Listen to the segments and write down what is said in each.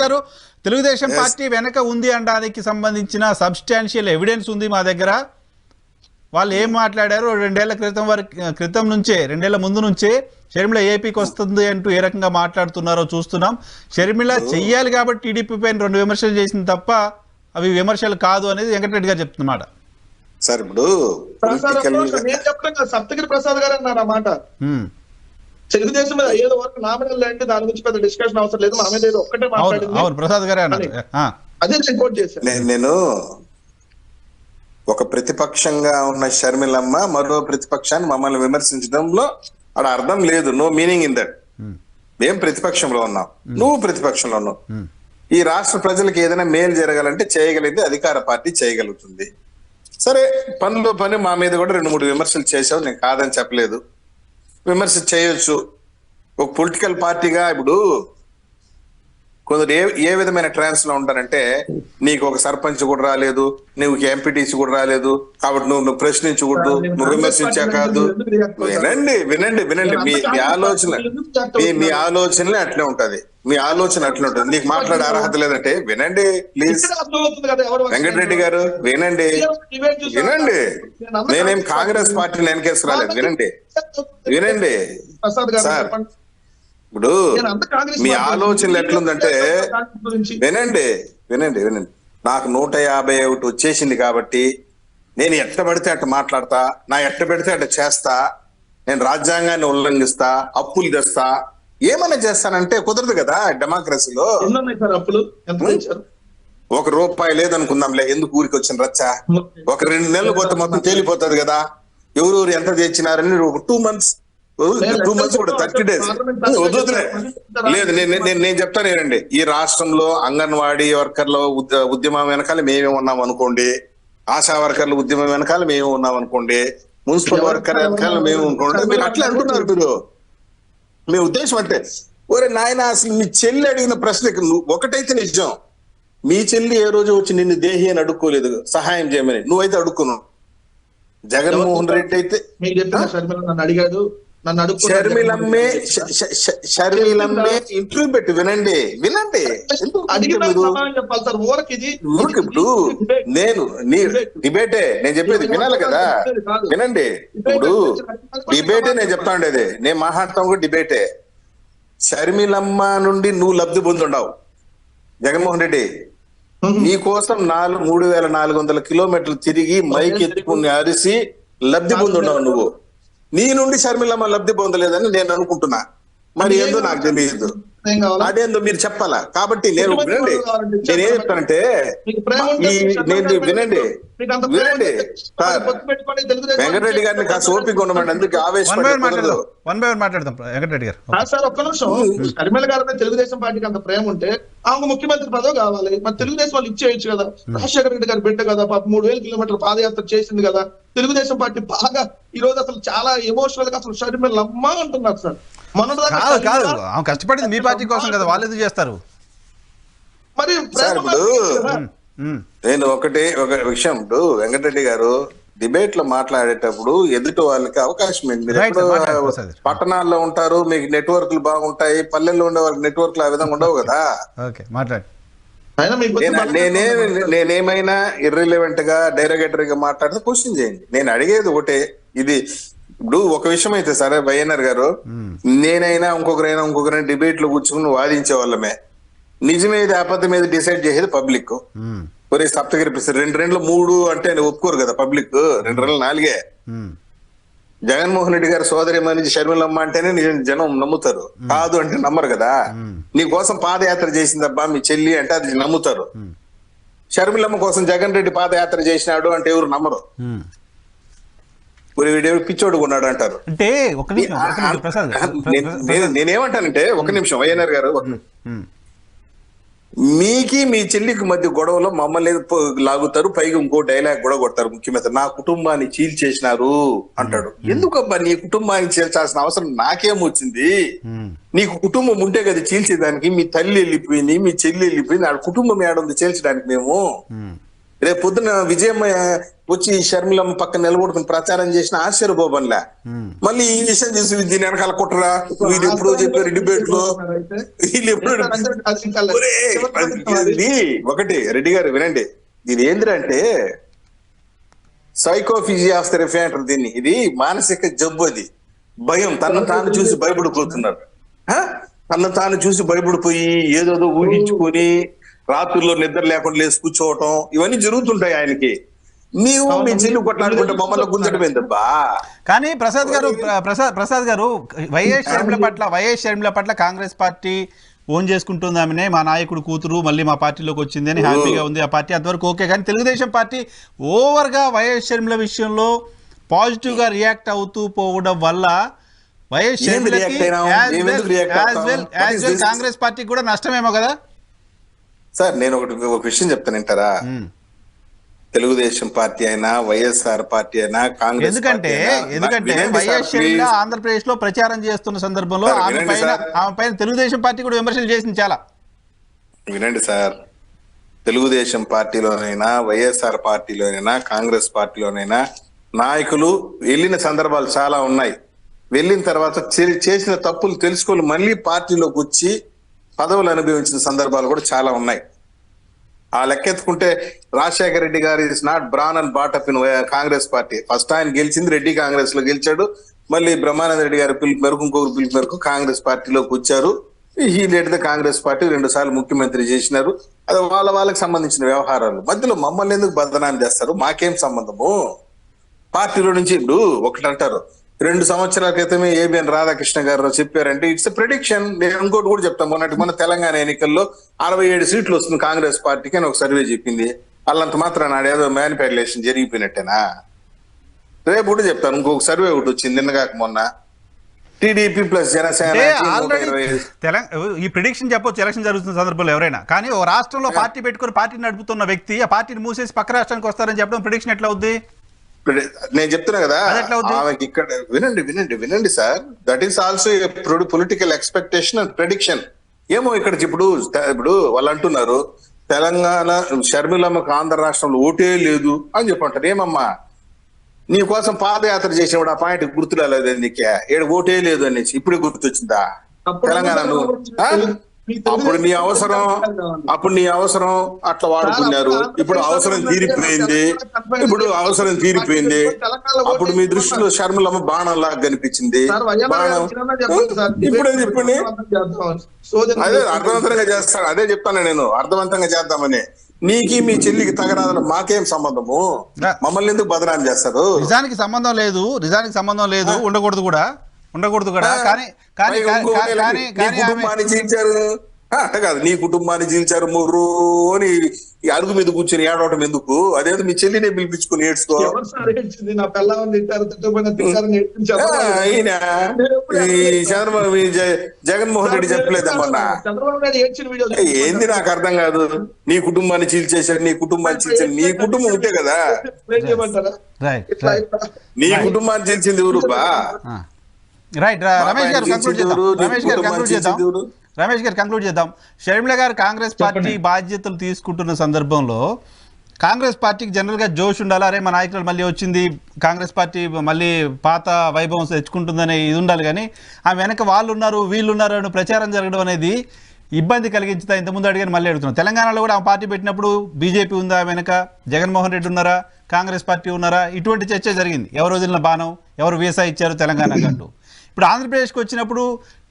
గారు తెలుగుదేశం పార్టీ వెనక ఉంది అనడానికి సంబంధించిన సబ్స్టాన్షియల్ ఎవిడెన్స్ ఉంది మా దగ్గర. వాళ్ళు ఏం మాట్లాడారు 2 ఏళ్ల క్రితం నుంచే 2 ఏళ్ల ముందు నుంచే షర్మిల ఏపీకి వస్తుంది అంటూ ఏ రకంగా మాట్లాడుతున్నారో చూస్తున్నాం. షర్మిల చెయ్యాలి కాబట్టి టీడీపీ పైన 2 విమర్శలు చేసింది తప్ప అవి విమర్శలు కాదు అనేది వెంకటరెడ్డి గారు చెప్తున్నమాట. సార్ ఇప్పుడు నేను చెప్తాను సప్తగిరి ప్రసాద్ గారు అన్నారు అన్నమాట. తెలుగుదేశం మీద ఏదో వరకు నామినల్ అంటే దాని గురించి పెద్ద డిస్కషన్ అవసరం లేదు, మా మీద ఏదో ఒక్కటే మాట్లాడింది ప్రసాద్ గారే అన్నారు. అదే రిపోర్ట్ చేశాను నేను. ఒక ప్రతిపక్షంగా ఉన్న షర్మిలమ్మ మరో ప్రతిపక్షాన్ని మమ్మల్ని విమర్శించడంలో అక్కడ అర్థం లేదు. No meaning in that. మేము ప్రతిపక్షంలో ఉన్నాం, నువ్వు ప్రతిపక్షంలో ఉన్నావు. ఈ రాష్ట్ర ప్రజలకు ఏదైనా మేలు జరగాలంటే చేయగలిగితే అధికార పార్టీ చేయగలుగుతుంది. సరే, పనిలో పని మా మీద కూడా 2-3 విమర్శలు చేసావు, నేను కాదని చెప్పలేదు. విమర్శ చేయొచ్చు. ఒక పొలిటికల్ పార్టీగా ఇప్పుడు కొందరు ఏ విధమైన ట్రాన్స్ లో ఉంటారంటే, నీకు ఒక సర్పంచ్ కూడా రాలేదు, నీకు ఎంపీటీసీ కూడా రాలేదు కాబట్టి నువ్వు ప్రశ్నించకూడదు, నువ్వు విమర్శించా కాదు. వినండి వినండి వినండి, మీ ఆలోచనలే అట్లే ఉంటది. మీ ఆలోచన అట్లే ఉంటది. నీకు మాట్లాడే అర్హత లేదంటే వినండి ప్లీజ్. వెంకటరెడ్డి గారు వినండి వినండి, నేనేం కాంగ్రెస్ పార్టీని వెనకేసి రాలేదు. వినండి వినండి సార్, ఇప్పుడు మీ ఆలోచనలు ఎట్లుందంటే వినండి వినండి వినండి. నాకు 151 వచ్చేసింది కాబట్టి నేను ఎట్ట పడితే అట్ట మాట్లాడతా, నా ఎట్ట పెడితే అట్ట చేస్తా, నేను రాజ్యాంగాన్ని ఉల్లంఘిస్తా, అప్పులు తెస్తా, ఏమైనా చేస్తానంటే కుదరదు కదా డెమోక్రసీలో. ₹1 లేదనుకుందాంలే, ఎందుకు ఊరికి వచ్చిన రచ్చ. ఒక 2 నెలలు పోతే మొత్తం తేలిపోతుంది కదా ఎవరు ఎంత తెచ్చినారని. ఒక 2 మంత్స్ కూడా 30 days వద్దులే. లేదు, నేను చెప్తాను ఏంటండి, ఈ రాష్ట్రంలో అంగన్వాడీ వర్కర్ల ఉద్యమం వెనకాల మేమే ఉన్నాం అనుకోండి, ఆశా వర్కర్ల ఉద్యమం వెనకాల మేమే ఉన్నాం అనుకోండి, మున్సిపల్ వర్కర్ వెనకాల మేము అనుకోండి. మీరు అట్లా అంటున్నారు. మీరు మీ ఉద్దేశం అంటే, ఒరే నాయన అసలు మీ చెల్లి అడిగిన ప్రశ్నకు ఒకటైతే నిజం, మీ చెల్లి ఏ రోజు వచ్చి నిన్ను దేహి అని అడుక్కోలేదు సహాయం చేయమని, నువ్వైతే అడుక్కున్నావు. జగన్మోహన్ రెడ్డి అయితే అడిగాడు, షర్మిలమ్మే ఇంటర్వ్యూ పెట్టి వినండి వినండి. ఇప్పుడు నేను డిబేటే నేను చెప్పేది వినాలి కదా, వినండి. ఇప్పుడు డిబేటే నేను చెప్తా ఉండేది, నేను మాట్లాడతాం కూడా డిబేటే. షర్మిలమ్మ నుండి నువ్వు లబ్ధి పొందుండవు. జగన్మోహన్ రెడ్డి నీ కోసం 3400 కిలోమీటర్లు తిరిగి మైక్ ఎత్తుకుని అరిసి లబ్ధి పొందుండవు. నువ్వు నీ నుండి షర్మిలమ్మ లబ్ధి పొందలేదని నేను అనుకుంటున్నా. మరి ఏందో నాకు తెలియదు, అదేందో మీరు చెప్పాలా. కాబట్టి నేను వినండి, నేనేం చెప్తానంటే వినండి వినండి సార్, వెంకటరెడ్డి గారిని కాస్త ఓపిక ఉండమండి, అందుకే ఆవేశపడదు. మాట్లాడదాం వెంకటరెడ్డి గారు సార్ ఒక్క నిమిషం. షర్మిల గారి తెలుగుదేశం పార్టీకి అంత ప్రేమ ఉంటే ఆమె ముఖ్యమంత్రి పదవి కావాలి, మరి తెలుగుదేశం వాళ్ళు ఇచ్చేయచ్చు కదా. రాజశేఖర రెడ్డి గారు బిడ్డ కదా, 3000 కిలోమీటర్ల పాదయాత్ర చేసింది కదా. తెలుగుదేశం పార్టీ బాగా ఈ రోజు అసలు చాలా ఎమోషనల్ గా అసలు షర్మిలమ్మ అంటున్నారు సార్. కాదు ఆమె కష్టపడింది మీ పార్టీ కోసం కదా, వాళ్ళు ఎందుకు చేస్తారు. మరి నేను ఒక విషయం, ఇప్పుడు వెంకటరెడ్డి గారు డిబేట్ లో మాట్లాడేటప్పుడు ఎదుటి వాళ్ళకి అవకాశం ఏంటి. మీరు ఎప్పుడు పట్టణాల్లో ఉంటారు, మీకు నెట్వర్క్లు బాగుంటాయి, పల్లెల్లో ఉండే వాళ్ళకి నెట్వర్క్లు ఆ విధంగా ఉండవు కదా. నేనేమైనా ఇర్రిలెవెంట్ గా డైరెక్టర్ గా మాట్లాడితే క్వశ్చన్ చేయండి. నేను అడిగేది ఒకటే, ఇది ఇప్పుడు ఒక విషయం అయితే సరే వైఎన్ఆర్ గారు, నేనైనా ఇంకొకరైనా డిబేట్ లో కూర్చుని వాదించే వాళ్ళమే. నిజమేది అబద్ధం మీద డిసైడ్ చేసేది పబ్లిక్. ఒరే సప్తగిరి 2 3 అంటే ఒప్పుకోరు కదా పబ్లిక్, 2 4. జగన్మోహన్ రెడ్డి గారి సోదరి మనిషి షర్మిలమ్మ అంటేనే జనం నమ్ముతారు, కాదు అంటే నమ్మరు కదా. నీ కోసం పాదయాత్ర చేసిందబ్బా మీ చెల్లి అంటే అది నమ్ముతారు. షర్మిలమ్మ కోసం జగన్ రెడ్డి పాదయాత్ర చేసినాడు అంటే ఎవరు నమ్మరు. వీడేవి పిచ్చోడు కొన్నాడు అంటారు. నేనేమంటానంటే, ఒక నిమిషం వైఎన్ఆర్ గారు, మీకి మీ చెల్లికి మధ్య గొడవలో మమ్మల్ని లాగుతారు, పైగా ఇంకో డైలాగ్ కూడా కొడతారు ముఖ్యమంత్రి, నా కుటుంబాన్ని చీల్చేసినారు అంటాడు. ఎందుకబ్బా నీ కుటుంబాన్ని చీల్చాల్సిన అవసరం నాకేమొచ్చింది? నీకు కుటుంబం ఉంటే కదా చీల్చేదానికి. మీ తల్లి వెళ్ళిపోయింది, మీ చెల్లి వెళ్ళిపోయింది, ఆ కుటుంబం ఏడుంది చీల్చడానికి. మేము రేపు పొద్దున విజయమ్మ వచ్చి షర్మిలమ్మ పక్కన నిలబడుకుని ప్రచారం చేసిన ఆశ్చర్యపోబన్లే. మళ్ళీ ఈ విషయం చూసి దీని వెనకాల కుట్రా, వీళ్ళు ఎప్పుడో చెప్పారు డిబేట్ లో, వీళ్ళు ఎప్పుడు ఒకటి రెడ్డి గారు వినండి, దీని ఏంద్రంటే సైకోఫిజియా ఆఫ్ ది రిఫే అంటారు దీన్ని. ఇది మానసిక జబ్బు, అది భయం, తను తాను చూసి భయపడిపోతున్నారు. తను తాను చూసి భయపడిపోయి ఏదోదో ఊహించుకొని రాత్రుల్లో నిద్ర లేకుండా లేచి కూర్చోవటం, ఇవన్నీ జరుగుతుంటాయి ఆయనకి. నీవు మీ చెల్లి కొట్లాడుకుంటే మమ్మల్ని గుంజడం ఏందబ్బా. కానీ ప్రసాద్ గారు వైఎస్ షర్మిల పట్ల కాంగ్రెస్ పార్టీ ఓన్ చేసుకుంటుందామనే, మా నాయకుడు కూతురు మళ్ళీ మా పార్టీలోకి వచ్చింది అని హ్యాపీగా ఉంది ఆ పార్టీ, అంతవరకు ఓకే. కానీ తెలుగుదేశం పార్టీ ఓవర్గా వైఎస్ షర్మిల విషయంలో పాజిటివ్గా రియాక్ట్ అవుతూ పోవడం వల్ల వైఎస్ షర్మిలకి కాంగ్రెస్ పార్టీకి కూడా నష్టమేమో కదా సార్. నేను ఒక విషయం చెప్తాను వింటారా? తెలుగుదేశం పార్టీ అయినా వైఎస్ఆర్ పార్టీ అయినా కాంగ్రెస్, ఎందుకంటే వైఎస్ షర్మిల ఆంధ్రప్రదేశ్ లో ప్రచారం చేస్తున్న సందర్భంలో ఆమె పైన తెలుగుదేశం పార్టీ కూడా విమర్శలు చేసింది చాలా. వినండి సార్, తెలుగుదేశం పార్టీలోనైనా వైఎస్ఆర్ పార్టీలోనైనా కాంగ్రెస్ పార్టీలోనైనా నాయకులు వెళ్ళిన సందర్భాలు చాలా ఉన్నాయి. వెళ్ళిన తర్వాత చేసిన తప్పులు తెలుసుకొని మళ్ళీ పార్టీలోకి వచ్చి పదవులు అనుభవించిన సందర్భాలు కూడా చాలా ఉన్నాయి. ఆ లెక్కెత్తుకుంటే రాజశేఖర రెడ్డి గారు is not bran and బాటప్ in Congress party. First ఆయన గెలిచింది రెడ్డి కాంగ్రెస్ లో గెలిచాడు, మళ్ళీ బ్రహ్మానంద రెడ్డి గారి పిలుపు మేరకు ఇంకొకరు పిలుపు మేరకు కాంగ్రెస్ పార్టీలోకి వచ్చారు. ఈ లెడ్ ద కాంగ్రెస్ పార్టీ 2 సార్లు ముఖ్యమంత్రి చేసినారు. అది వాళ్ళకి సంబంధించిన వ్యవహారాలు. మధ్యలో మమ్మల్ని ఎందుకు బదనాం చేస్తారు? మాకేం సంబంధము? పార్టీలో నుంచి ఇప్పుడు ఒకటి అంటారు, 2 సంవత్సరాల క్రితమే ఏబిఎన్ రాధాకృష్ణ గారు చెప్పారంటే ఇట్స్ ఎ ప్రెడిక్షన్. నేను ఇంకోటి కూడా చెప్తాను, మన తెలంగాణ ఎన్నికల్లో 67 సీట్లు వస్తుంది కాంగ్రెస్ పార్టీకి అని ఒక సర్వే చెప్పింది. వాళ్ళంత మాత్రం నాడేదో మ్యానిపులేషన్ జరిగిపోయినట్టేనా? రేపు కూడా చెప్తాను, ఇంకొక సర్వే ఒకటి వచ్చింది నిన్నగాక మొన్న, టీడీపీ ప్లస్ జనసేన. ఈ ప్రిడిక్షన్ చెప్పొచ్చు ఎలక్షన్ జరుగుతున్న సందర్భంలో ఎవరైనా, కానీ ఓ రాష్ట్రంలో పార్టీ పెట్టుకుని పార్టీని నడుపుతున్న వ్యక్తి ఆ పార్టీని మూసేసి పక్క రాష్ట్రానికి వస్తారని చెప్పడం ప్రిడిక్షన్ ఎట్లా అవుద్ది? నేను చెప్తున్నా కదా ఆమెకి ఇక్కడ వినండి sir, that is also political expectation and prediction. ఏమో ఇక్కడ ఇప్పుడు వాళ్ళు అంటున్నారు తెలంగాణ షర్మిలమ్మకు ఆంధ్ర రాష్ట్రంలో ఓటే లేదు అని చెప్పంటారు. ఏమమ్మా నీ కోసం పాదయాత్ర చేసేవాడు ఆ పాయింట్ గుర్తు రాలేదు నీకే, ఏడు ఓటే లేదు అనేసి ఇప్పుడే గుర్తొచ్చిందా తెలంగాణ? అప్పుడు నీ అవసరం అట్లా వాడుకున్నారు. ఇప్పుడు అవసరం తీరిపోయింది. అప్పుడు మీ దృష్టిలో షర్మిలమ్మ బాణం లాగా కనిపించింది. బాణం ఇప్పుడే చెప్పండి. అదే అర్థవంతంగా చేస్తాను, అదే చెప్తాను నేను, అర్థవంతంగా చేద్దామని. నీకి మీ చెల్లికి తగరాదు, మాకేం సంబంధము? మమ్మల్ని ఎందుకు బదనాం చేస్తారు? నిజానికి సంబంధం లేదు, ఉండకూడదు కూడా. కానీ కుటుంబాన్ని చీల్చారు అట్ట కాదు, నీ కుటుంబాన్ని చీల్చారు మొర్రు అని అడుగు మీద కూర్చొని ఏడవటం ఎందుకు? అదేదో మీ చెల్లినే పిలిపించుకుని ఏడ్చుకో. ఈయన చంద్రబాబు జగన్మోహన్ రెడ్డి చెప్పలేదమ్మా, ఏంది నాకు అర్థం కాదు. నీ కుటుంబాన్ని చీల్చేశాడు, నీ కుటుంబం ఉంటే కదా, నీ కుటుంబాన్ని చీల్చింది ఎవరు బా? రైట్, రమేష్ గారు కంక్లూడ్ చేద్దాం. షర్మిల గారు కాంగ్రెస్ పార్టీ బాధ్యతలు తీసుకుంటున్న సందర్భంలో కాంగ్రెస్ పార్టీకి జనరల్ గా జోష్ ఉండాలి, అరే మా నాయకులు మళ్ళీ వచ్చింది, కాంగ్రెస్ పార్టీ మళ్ళీ పాత వైభవం తెచ్చుకుంటుందనే ఇది ఉండాలి. కానీ ఆ వెనక వాళ్ళు ఉన్నారు వీళ్ళు ఉన్నారు అని ప్రచారం జరగడం అనేది ఇబ్బంది కలిగించుతా. ఇంతకుముందు అడిగాను, మళ్ళీ అడుగుతున్నాం. తెలంగాణలో కూడా ఆ పార్టీ పెట్టినప్పుడు బీజేపీ ఉందా వెనక, జగన్మోహన్ రెడ్డి ఉన్నారా, కాంగ్రెస్ పార్టీ ఉన్నారా, ఇటువంటి చర్చ జరిగింది. ఎవరు వదిలిన బాణం, ఎవరు వీసా ఇచ్చారు తెలంగాణకు అంటూ. ఇప్పుడు ఆంధ్రప్రదేశ్కి వచ్చినప్పుడు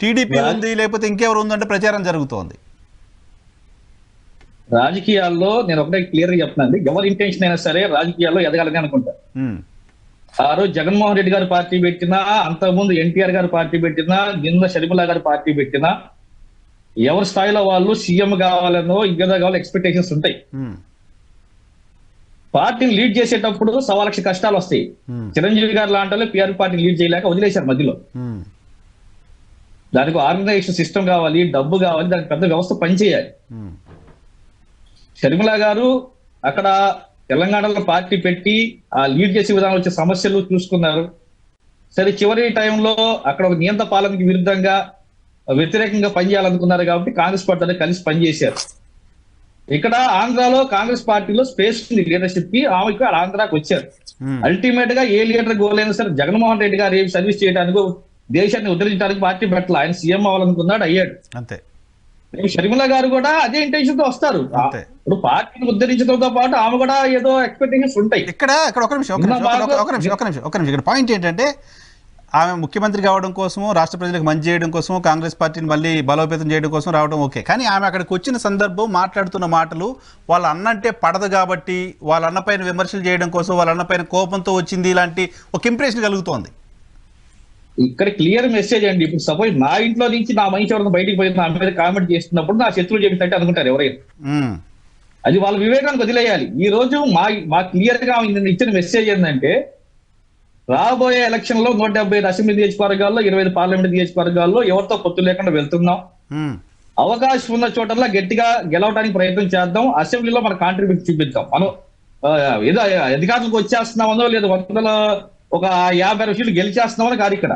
టీడీపీ ఉంది లేకపోతే ఇంకెవరు ఉందంటే ప్రచారం జరుగుతోంది. రాజకీయాల్లో నేను ఒకటే క్లియర్ గా చెప్తున్నాను, ఎవరి ఇంటెన్షన్ అయినా సరే రాజకీయాల్లో ఎదగాలని అనుకుంటా. ఆ రోజు జగన్మోహన్ రెడ్డి గారు పార్టీ పెట్టినా, అంతకుముందు ఎన్టీఆర్ గారు పార్టీ పెట్టినా, నిన్న షర్మిల గారు పార్టీ పెట్టినా, ఎవరి స్థాయిలో వాళ్ళు సీఎం కావాలనో ఇంకేదో కావాలో ఎక్స్పెక్టేషన్స్ ఉంటాయి. పార్టీని లీడ్ చేసేటప్పుడు 1,00,000 కష్టాలు వస్తాయి. చిరంజీవి గారు లాంటి పిఆర్ పార్టీని లీడ్ చేయలేక వదిలేశారు మధ్యలో. దానికి ఆర్గనైజేషన్ సిస్టమ్ కావాలి, డబ్బు కావాలి, దానికి పెద్ద వ్యవస్థ పనిచేయాలి. షర్మిల గారు అక్కడ తెలంగాణలో పార్టీ పెట్టి ఆ లీడ్ చేసే విధానం వచ్చే సమస్యలు చూసుకున్నారు. సరే, చివరి టైంలో అక్కడ ఒక నియంత్ర పాలనకి విరుద్ధంగా వ్యతిరేకంగా పనిచేయాలనుకున్నారు కాబట్టి కాంగ్రెస్ పార్టీ కలిసి పనిచేశారు. ఇక్కడ ఆంధ్రాలో కాంగ్రెస్ పార్టీలో స్పేస్ ఉంది లీడర్షిప్ కి, ఆమె ఇక్కడ ఆంధ్రాకి వచ్చారు. అల్టిమేట్ గా ఏ లీడర్ గోల్ అయినా సరే జగన్మోహన్ రెడ్డి గారు ఏమి సర్వీస్ చేయడానికి, దేశాన్ని ఉద్ధరించడానికి పార్టీ పెట్టాలి. ఆయన సీఎం అవ్వాలనుకున్నాడు, అయ్యాడు. అంతే. షర్మిల గారు కూడా అదే ఇంటెన్షన్ తో వస్తారు. అంతే. ఇప్పుడు పార్టీని ఉద్ధరించడంతో పాటు ఆమె కూడా ఏదో ఎక్స్పెక్టేషన్స్ ఉంటాయి. ఇక్కడ ఒక నిమిషం ఇక్కడ పాయింట్ ఏంటంటే, ఆమె ముఖ్యమంత్రి కావడం కోసము, రాష్ట్ర ప్రజలకు మంచి చేయడం కోసము, కాంగ్రెస్ పార్టీని మళ్ళీ బలోపేతం చేయడం కోసం రావడం ఓకే. కానీ ఆమె అక్కడికి వచ్చిన సందర్భం, మాట్లాడుతున్న మాటలు వాళ్ళ అన్నంటే పడదు కాబట్టి వాళ్ళ అన్నపైన విమర్శలు చేయడం కోసం, వాళ్ళ అన్నపైన కోపంతో వచ్చింది, ఇలాంటి ఒక ఇంప్రెషన్ కలుగుతోంది. ఇక్కడ క్లియర్ మెసేజ్ అండి. ఇప్పుడు సపోజ్ నా ఇంట్లో నుంచి నా మనిషి ఎవరైనా బయటికి పోయి నా మీద కామెంట్ చేస్తున్నప్పుడు నా శత్రువులు చెప్పిందంటే అనుకుంటారు ఎవరైనా. అది వాళ్ళ వివేకానికి వదిలేయాలి. ఈ రోజు మా క్లియర్ గా ఇచ్చిన మెసేజ్ ఏంటంటే, రాబోయే ఎలక్షన్ లో 175 అసెంబ్లీ నియోజకవర్గాల్లో, 25 పార్లమెంట్ నియోజకవర్గాల్లో ఎవరితో పొత్తు లేకుండా వెళ్తున్నాం. అవకాశం ఉన్న చోటల్లో గట్టిగా గెలవడానికి ప్రయత్నం చేద్దాం. అసెంబ్లీలో మన కాంట్రిబ్యూట్ చూపిద్దాం. మనం ఏదో అధికారులకు వచ్చేస్తున్నామనో లేదా 50 సీట్లు గెలిచేస్తున్నామని కాదు. ఇక్కడ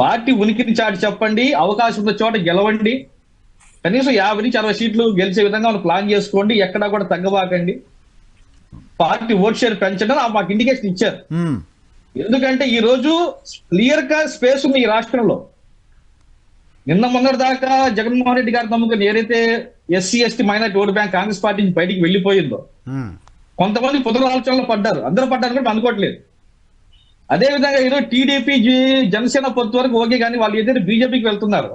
పార్టీ ఉనికిని చాటి చెప్పండి, అవకాశం ఉన్న చోట గెలవండి, కనీసం 50 నుంచి 60 సీట్లు గెలిచే విధంగా మనం ప్లాన్ చేసుకోండి, ఎక్కడా కూడా తగ్గబాకండి, పార్టీ ఓట్ షేర్ పెంచడం మాకు ఇండికేషన్ ఇచ్చారు. ఎందుకంటే ఈ రోజు క్లియర్ గా స్పేస్ ఉంది ఈ రాష్ట్రంలో. నిన్న మొన్నటి దాకా జగన్మోహన్ రెడ్డి గారి నమ్ముకుని ఏదైతే SC ST minority vote bank Congress party నుంచి బయటికి వెళ్ళిపోయిందో, కొంతమంది పొదుల ఆలోచనలో పడ్డారు. అందరూ పడ్డారు కూడా అనుకోవట్లేదు. అదే విధంగా ఈరోజు టీడీపీ జనసేన పొత్తు వరకు ఓకే, కానీ వాళ్ళు ఏదైతే బీజేపీకి వెళ్తున్నారు,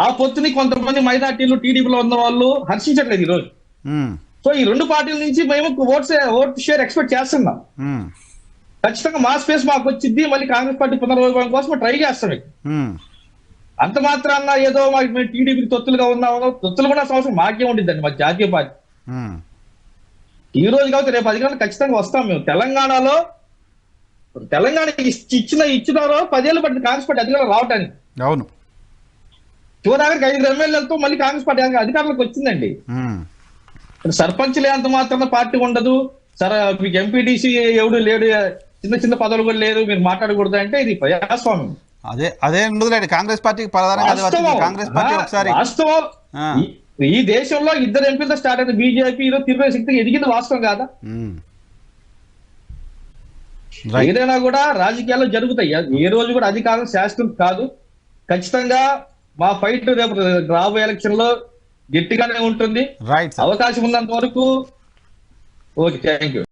ఆ పొత్తుని కొంతమంది మైనార్టీలు టీడీపీలో ఉన్న వాళ్ళు హర్షించట్లేదు ఈ రోజు. సో ఈ రెండు పార్టీల నుంచి మేము ఓట్ షేర్ ఎక్స్పెక్ట్ చేస్తున్నాం. ఖచ్చితంగా మా స్పేస్ మాకు వచ్చింది. మళ్ళీ కాంగ్రెస్ పార్టీ పునర్వైభవం కోసం ట్రై చేస్తాం. అంత మాత్రాన ఏదో మేము టీడీపీకి తొత్తులుగా ఉన్నామో, తొత్తులు కూడా సంవత్సరం మాకే ఉండిద్దండి మా జాతీయ పార్టీ. ఈ రోజు కాబట్టి రేపు అధికారులు ఖచ్చితంగా వస్తాం. మేము తెలంగాణ ఇచ్చినారో 10 ఏళ్ళు పట్టింది కాంగ్రెస్ పార్టీ అధికారులు రావటానికి. అవును, చివరికి 5 ఎమ్మెల్యేలతో మళ్ళీ కాంగ్రెస్ పార్టీ అధికారులకు వచ్చిందండి. సర్పంచ్లే అంత మాత్రం పార్టీ ఉండదు, సరే మీకు ఎంపీటీసీ ఎవడు లేడు, చిన్న పదవులు కూడా లేదు, మీరు మాట్లాడకూడదు అంటే ఇది ప్రజాస్వామ్యం. అదే ఉండదులేండి. కాంగ్రెస్ పార్టీకి కాంగ్రెస్ పార్టీ ఒకసారి వాస్తవం ఈ దేశంలో 2 ఎంపీలతో స్టార్ట్ అయింది బీజేపీ తిరుపతి శక్తికి ఎదిగింది వాస్తవం కాదా? ఏదైనా కూడా రాజకీయాల్లో జరుగుతాయి. ఏ రోజు కూడా అధికారం శాశ్వతం కాదు. ఖచ్చితంగా మా ఫైట్ రేపు రాబోయే ఎలక్షన్ లో గట్టిగానే ఉంటుంది. అవకాశం ఉన్నంత వరకు ఓకే, థ్యాంక్ యూ.